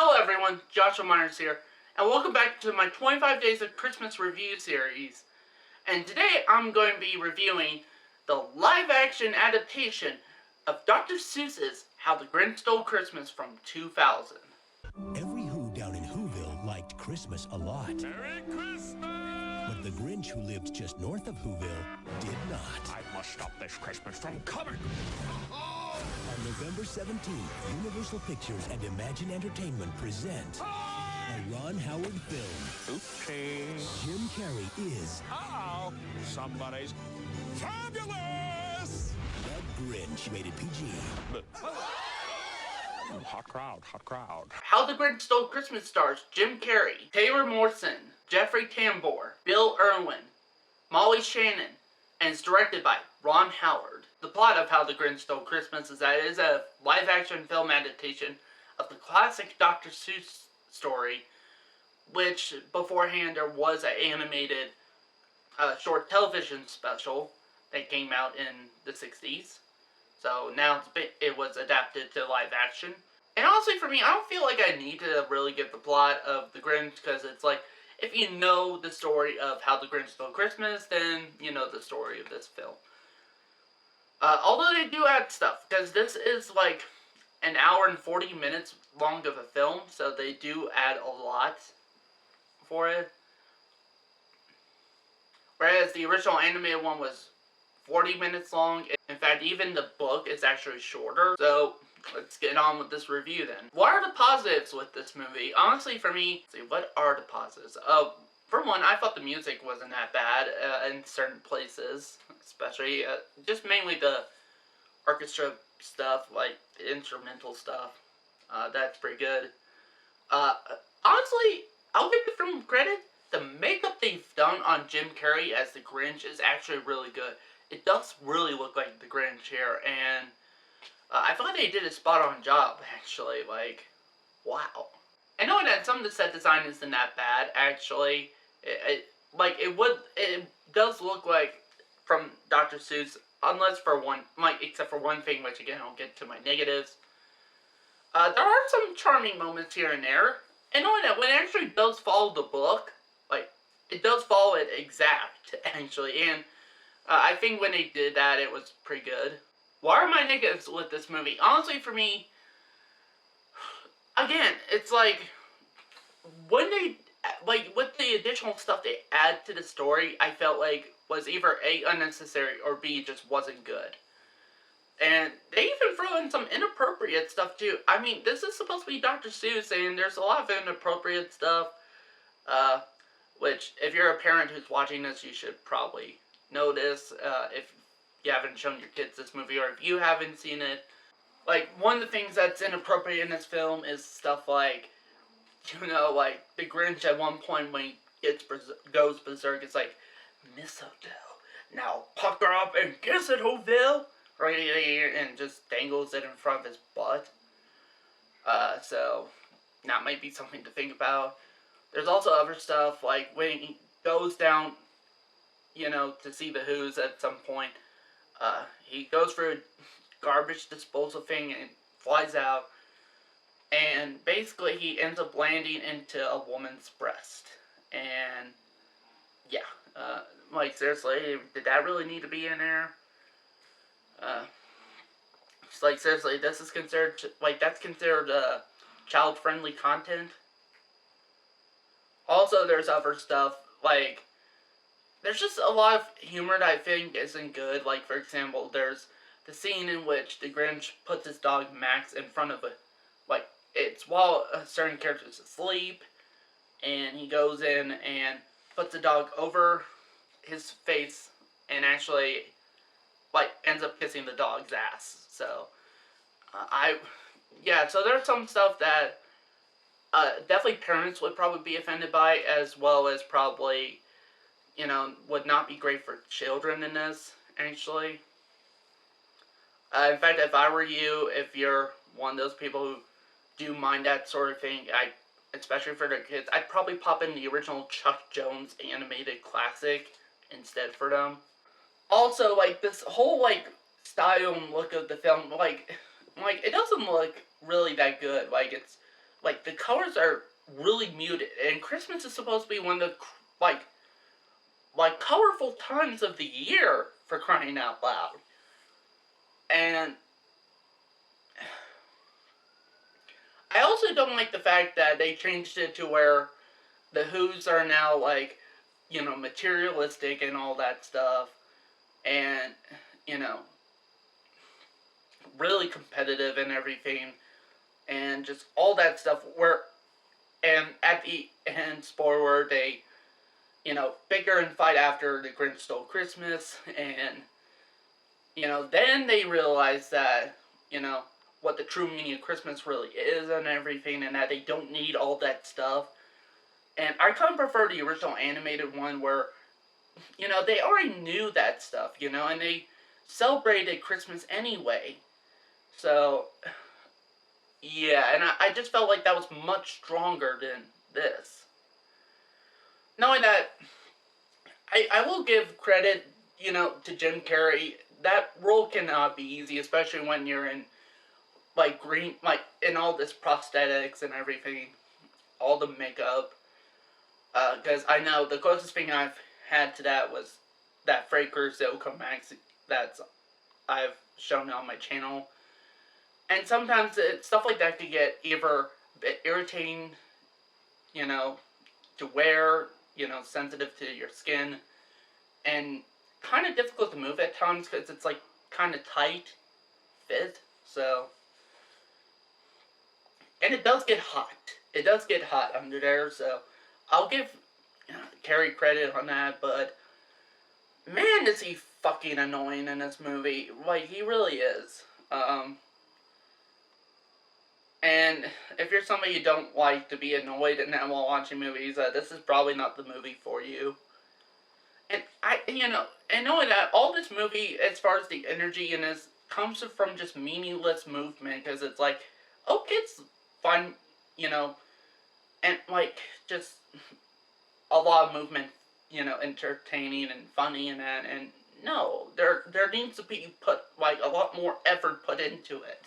Hello everyone, Joshua Myers here, and welcome back to my 25 Days of Christmas review series. And today I'm going to be reviewing the live-action adaptation of Dr. Seuss's How the Grinch Stole Christmas from 2000. Every Who down in Whoville liked Christmas a lot. Merry Christmas! But the Grinch who lived just north of Whoville did not. I must stop this Christmas from coming! On November 17th, Universal Pictures and Imagine Entertainment present a Ron Howard film. Oopsie. Jim Carrey is Uh-oh! Somebody's fabulous! The Grinch, rated PG. Hot crowd, hot crowd. How the Grinch Stole Christmas stars Jim Carrey, Taylor Morrison, Jeffrey Tambor, Bill Irwin, Molly Shannon, and is directed by Ron Howard. The plot of How the Grinch Stole Christmas is that it is a live-action film adaptation of the classic Dr. Seuss story, which beforehand there was an animated short television special that came out in the 60s. So now it was adapted to live action. And honestly, for me, I don't feel like I need to really give the plot of The Grinch, because it's like, if you know the story of How the Grinch Stole Christmas, then you know the story of this film. Although they do add stuff, because this is like an hour and 40 minutes long of a film, so they do add a lot for it. Whereas the original animated one was 40 minutes long. In fact, even the book is actually shorter. So let's get on with this review then. What are the positives with this movie? Honestly, for me, let's see, what are the positives? For one, I thought the music wasn't that bad in certain places, especially just mainly the orchestra stuff, like the instrumental stuff. That's pretty good. Honestly, I'll give it some credit. The makeup they've done on Jim Carrey as the Grinch is actually really good. It does really look like the Grinch here, and I feel like they did a spot-on job, actually. Like, wow. I know that some of the set design isn't that bad, actually. It does look like from Dr. Seuss, except for one thing, which again, I'll get to my negatives. There are some charming moments here and there. And knowing that when it actually does follow the book, like, it does follow it exact, actually, and I think when they did that, it was pretty good. What are my negatives with this movie? Honestly, for me, again, it's like, when they, like, with the additional stuff they add to the story, I felt like was either A, unnecessary, or B, just wasn't good. And they even throw in some inappropriate stuff, too. I mean, this is supposed to be Dr. Seuss, and there's a lot of inappropriate stuff, which, if you're a parent who's watching this, you should probably notice, if you haven't shown your kids this movie, or if you haven't seen it. Like, one of the things that's inappropriate in this film is stuff like, you know, like, the Grinch at one point when he goes berserk, it's like, mistletoe, now pucker up and kiss it, Whoville, right here, and just dangles it in front of his butt. So, that might be something to think about. There's also other stuff, like, when he goes down, you know, to see the Who's at some point, he goes for a garbage disposal thing and flies out, and basically he ends up landing into a woman's breast. And, yeah, like, seriously, did that really need to be in there? It's like, seriously, this is considered, like, that's considered, child-friendly content. Also, there's other stuff, like, there's just a lot of humor that I think isn't good. Like, for example, there's the scene in which the Grinch puts his dog Max in front of it's while a certain character's asleep, and he goes in and puts the dog over his face and actually, like, ends up kissing the dog's ass. So, so there's some stuff that, definitely parents would probably be offended by, as well as probably, you know, would not be great for children in this, actually. In fact, if I were you, if you're one of those people who do mind that sort of thing, especially for their kids, I'd probably pop in the original Chuck Jones animated classic instead for them. Also, like, this whole, like, style and look of the film, like, it doesn't look really that good. Like, it's like, the colors are really muted, and Christmas is supposed to be one of the, like colorful times of the year, for crying out loud. And I also don't like the fact that they changed it to where the Who's are now, like, materialistic and all that stuff. And, really competitive and everything. And just all that stuff. And at the end, spoiler, they, bicker and fight after the Grinch stole Christmas. And, then they realize that, what the true meaning of Christmas really is and everything, and that they don't need all that stuff. And I kind of prefer the original animated one where, they already knew that stuff, and they celebrated Christmas anyway. So, yeah, and I just felt like that was much stronger than this. Knowing that, I will give credit, to Jim Carrey. That role cannot be easy, especially when you're in, like, in all this prosthetics and everything, all the makeup. Because I know the closest thing I've had to that was that Fraker Zilka Max that I've shown on my channel. And sometimes stuff like that could get either a bit irritating, to wear, sensitive to your skin, and kind of difficult to move at times because it's, like, kind of tight fit, so. And it does get hot. It does get hot under there, so I'll give Carrey credit on that, but man, is he fucking annoying in this movie. Like, he really is. And if you're somebody you don't like to be annoyed and while watching movies, this is probably not the movie for you. And and knowing that all this movie, as far as the energy in this, comes from just meaningless movement, because it's like, okay, it's fun, and, like, just a lot of movement, entertaining and funny and that, and no, there needs to be a lot more effort put into it.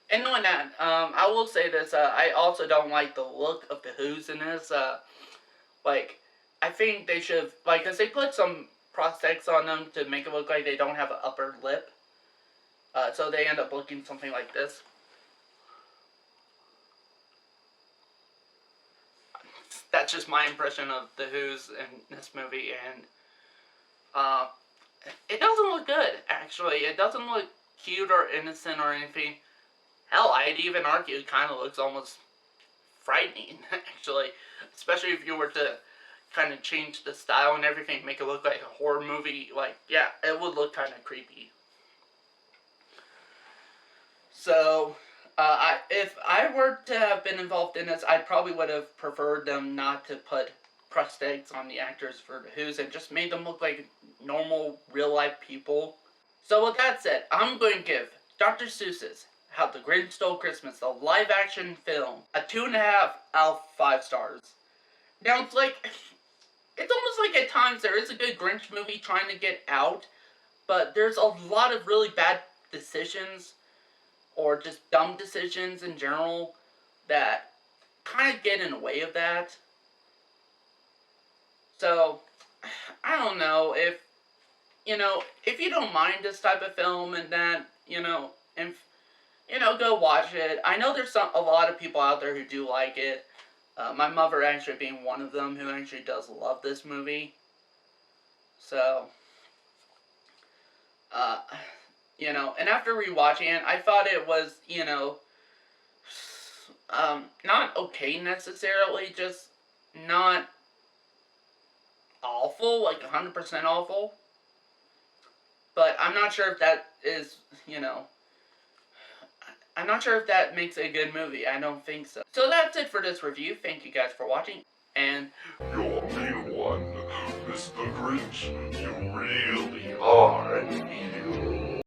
And knowing that, I will say this, I also don't like the look of the Who's in this. I think they should, because they put some prosthetics on them to make it look like they don't have an upper lip. So they end up looking something like this. That's just my impression of the Who's in this movie, and it doesn't look good, actually. It doesn't look cute or innocent or anything. Hell, I'd even argue it kind of looks almost frightening, actually. Especially if you were to kind of change the style and everything, make it look like a horror movie. Like, yeah, it would look kind of creepy. So, if I were to have been involved in this, I probably would have preferred them not to put prosthetics on the actors for the Who's and just made them look like normal, real-life people. So with that said, I'm going to give Dr. Seuss's How the Grinch Stole Christmas, the live-action film, a 2.5 out of 5 stars. Now, it's almost like at times there is a good Grinch movie trying to get out, but there's a lot of really bad decisions, or just dumb decisions in general, that kind of get in the way of that. So, I don't know, if you don't mind this type of film and that, go watch it. I know there's a lot of people out there who do like it. My mother actually being one of them who actually does love this movie. So, and after rewatching it, I thought it was, not okay necessarily, just not awful, like 100% awful. But I'm not sure if that is, I'm not sure if that makes a good movie. I don't think so. So that's it for this review. Thank you guys for watching. And You're a mean one, Mr. Grinch. You really are an evil